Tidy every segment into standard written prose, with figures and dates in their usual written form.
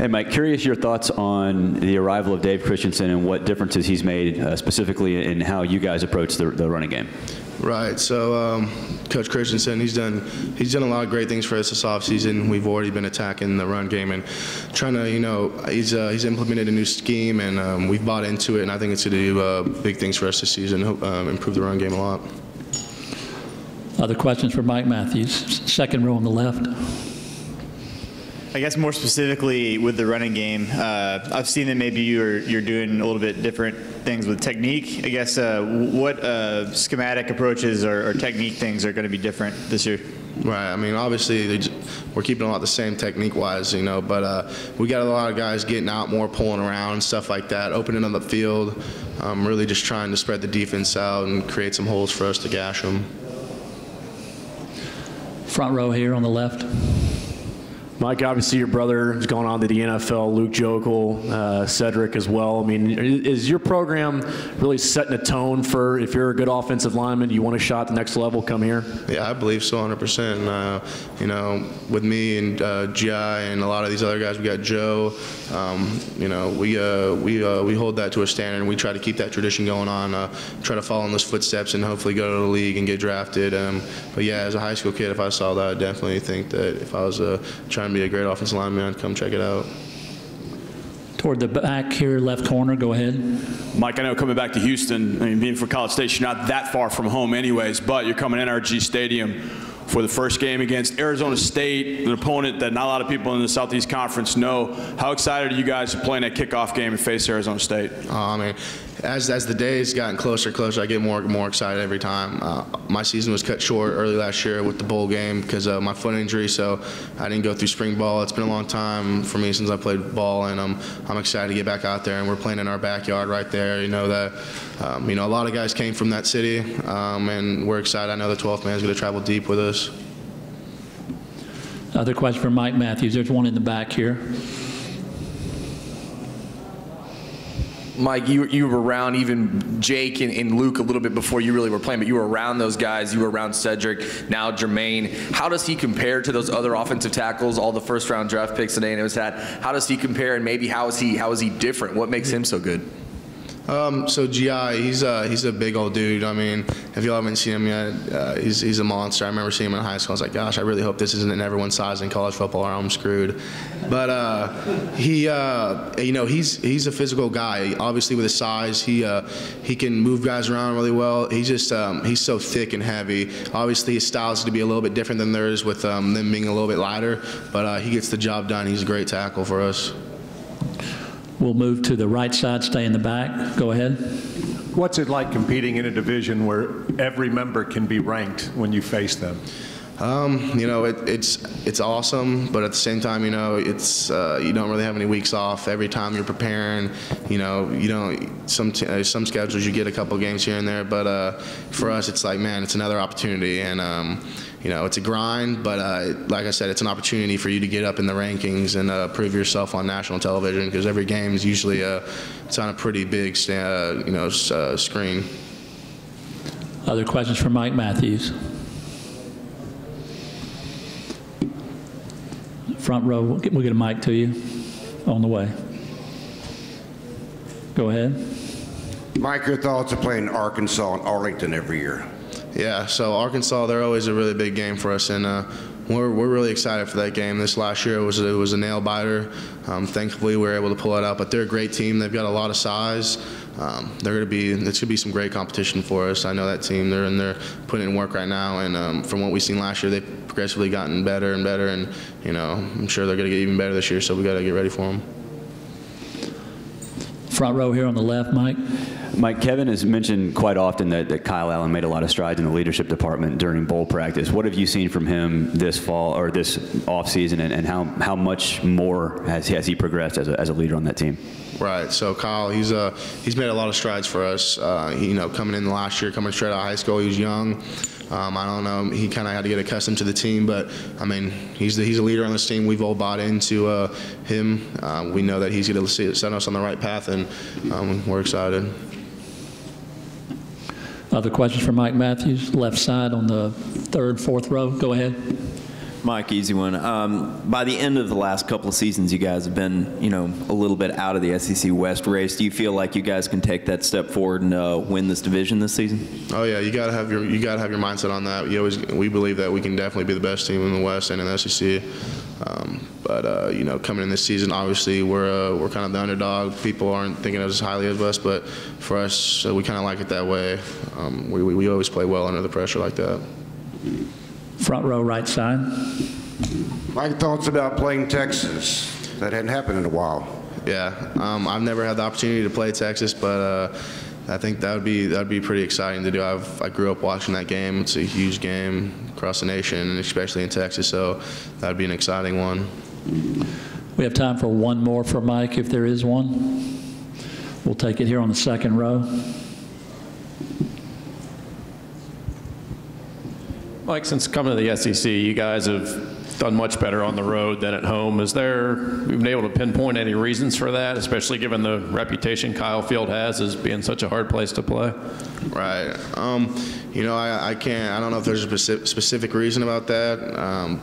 Hey, Mike, curious your thoughts on the arrival of Dave Christensen and what differences he's made specifically in how you guys approach the running game. Right. So Coach Christensen, he's done a lot of great things for us this offseason. We've already been attacking the run game and trying to, he's implemented a new scheme, and we've bought into it, and I think it's going to do big things for us this season, improve the run game a lot. Other questions for Mike Matthews? Second row on the left. I guess more specifically with the running game, I've seen that maybe you're doing a little bit different things with technique. I guess what schematic approaches or technique things are going to be different this year? Right. I mean, obviously we're keeping a lot the same technique-wise, but we got a lot of guys getting out more, pulling around, stuff like that, opening up the field, really just trying to spread the defense out and create some holes for us to gash them. Front row here on the left. Mike, obviously your brother has gone on to the NFL, Luke Jokel, Cedric as well. I mean, is your program really setting a tone for if you're a good offensive lineman, you want a shot at the next level, come here? Yeah, I believe so 100%. With me and GI and a lot of these other guys, we got Joe, we hold that to a standard, and we try to keep that tradition going on, try to follow in those footsteps and hopefully go to the league and get drafted. But yeah, as a high school kid, if I saw that, I definitely think that if I was trying to be a great offensive lineman, I'd come check it out. Toward the back here, left corner, go ahead. Mike, I know coming back to Houston, I mean, being from College Station, you're not that far from home anyways, but you're coming to NRG Stadium for the first game against Arizona State, an opponent that not a lot of people in the Southeast Conference know. How excited are you guys to play in that kickoff game and face Arizona State? I mean, as the days gotten closer, I get more excited every time. My season was cut short early last year with the bowl game because of my foot injury, so I didn't go through spring ball. It's been a long time for me since I played ball, and I'm excited to get back out there. And we're playing in our backyard right there. A lot of guys came from that city, and we're excited. I know the 12th man is going to travel deep with us. Other question for Mike Matthews. There's one in the back here. Mike, you were around even Jake and Luke a little bit before you really were playing, but you were around those guys. You were around Cedric, now Jermaine. How does he compare to those other offensive tackles, all the first-round draft picks that A&M has had? How does he compare, and maybe how is he different? What makes him so good? So GI, he's a big old dude. I mean, if you haven't seen him yet, he's a monster. I remember seeing him in high school. I was like, gosh, I really hope this isn't in everyone's size in college football, or I'm screwed. But he's a physical guy. Obviously, with his size, he can move guys around really well. He's so thick and heavy. Obviously, his style is to be a little bit different than theirs, with them being a little bit lighter. But he gets the job done. He's a great tackle for us. We'll move to the right side, stay in the back. Go ahead. What's it like competing in a division where every member can be ranked when you face them? It's awesome, but at the same time, it's you don't really have any weeks off. Every time you're preparing, some schedules you get a couple games here and there, but for us, it's like, man, it's another opportunity, and it's a grind, but like I said, it's an opportunity for you to get up in the rankings and prove yourself on national television, because every game is usually it's on a pretty big screen. Other questions for Mike Matthews? Front row, we'll get a mic to you on the way. Go ahead. Mike, your thoughts of playing Arkansas and Arlington every year? Yeah, so Arkansas, they're always a really big game for us, and we're really excited for that game. This last year it was a nail biter. Thankfully, we were able to pull it out. But they're a great team. They've got a lot of size. It's going to be some great competition for us. I know that team. They're putting in work right now, and from what we've seen last year, they've progressively gotten better and better. And I'm sure they're going to get even better this year. So we got to get ready for them. Front row here on the left, Mike. Mike, Kevin has mentioned quite often that Kyle Allen made a lot of strides in the leadership department during bowl practice. What have you seen from him this fall or this offseason, and how much more has he progressed as a leader on that team? Right. So Kyle, he's made a lot of strides for us. Coming in the last year, coming straight out of high school, he was young. I don't know. He kind of had to get accustomed to the team, but I mean, he's a leader on this team. We've all bought into him. We know that he's going to set us on the right path, and we're excited. Other questions for Mike Matthews? Left side on the third, fourth row. Go ahead. Mike, easy one. By the end of the last couple of seasons, you guys have been, a little bit out of the SEC West race. Do you feel like you guys can take that step forward and win this division this season? Oh yeah, you gotta have your mindset on that. We believe that we can definitely be the best team in the West and in the SEC. But coming in this season, obviously we're kind of the underdog. People aren't thinking of us as highly as us, but for us, we kind of like it that way. We always play well under the pressure like that. Front row, right side. My thoughts about playing Texas. That hadn't happened in a while. Yeah, I've never had the opportunity to play Texas, but I think that'd be pretty exciting to do. I grew up watching that game. It's a huge game across the nation, and especially in Texas. So that'd be an exciting one. We have time for one more for Mike, if there is one. We'll take it here on the second row. Mike, since coming to the SEC, you guys have done much better on the road than at home. You've been able to pinpoint any reasons for that, especially given the reputation Kyle Field has as being such a hard place to play? Right. I don't know if there's a specific reason about that.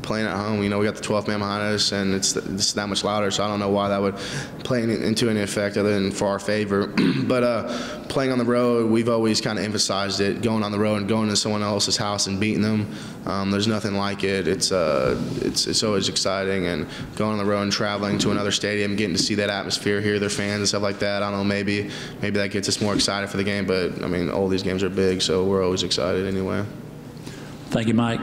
Playing at home, we got the 12th man behind us, and it's that much louder, so I don't know why that would play into any effect other than for our favor. But playing on the road, we've always kind of emphasized it, going on the road and going to someone else's house and beating them. There's nothing like it. It's always exciting, and going on the road and traveling to another stadium, getting to see that atmosphere, hear their fans and stuff like that. I don't know, maybe that gets us more excited for the game, but I mean, all these games are big, so we're always excited anyway. Thank you, Mike.